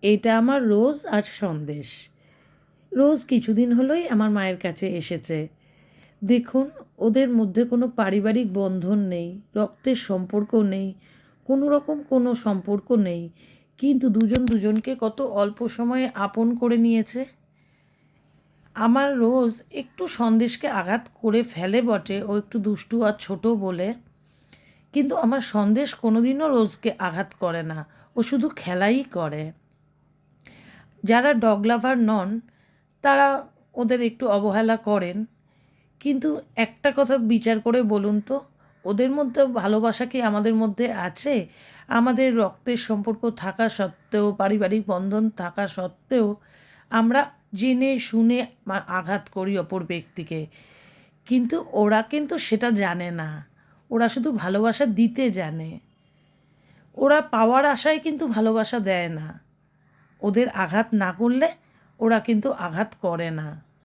এটা আমার রোজ আর সন্দেশ। রোজ কিছুদিন হলোই আমার মায়ের কাছে এসেছে। দেখুন, ওদের মধ্যে কোনো পারিবারিক বন্ধন নেই, রক্তের সম্পর্ক নেই, কোনো রকম কোনো সম্পর্ক নেই, কিন্তু দুজন দুজনকে কত অল্প সময়ে আপন করে নিয়েছে। আমার রোজ একটু সন্দেশকে আঘাত করে ফেলে বটে, ও একটু দুষ্টু আর ছোট বলে, কিন্তু আমার সন্দেশ কোনোদিনও রোজকে আঘাত করে না, ও শুধু খেলাই করে। যারা ডগ লাভার নন তারা ওদের একটু অবহেলা করেন, কিন্তু একটা কথা বিচার করে বলুন তো, ওদের মধ্যে ভালোবাসা কি আমাদের মধ্যে আছে? আমাদের রক্তের সম্পর্ক থাকা সত্ত্বেও, পারিবারিক বন্ধন থাকা সত্ত্বেও আমরা জেনে শুনে আঘাত করি অপর ব্যক্তিকে, কিন্তু ওরা কিন্তু সেটা জানে না। ওরা শুধু ভালোবাসা দিতে জানে, ওরা পাওয়ার আশায় কিন্তু ভালোবাসা দেয় না। ওদের আঘাত না করলে ওরা কিন্তু আঘাত করে না।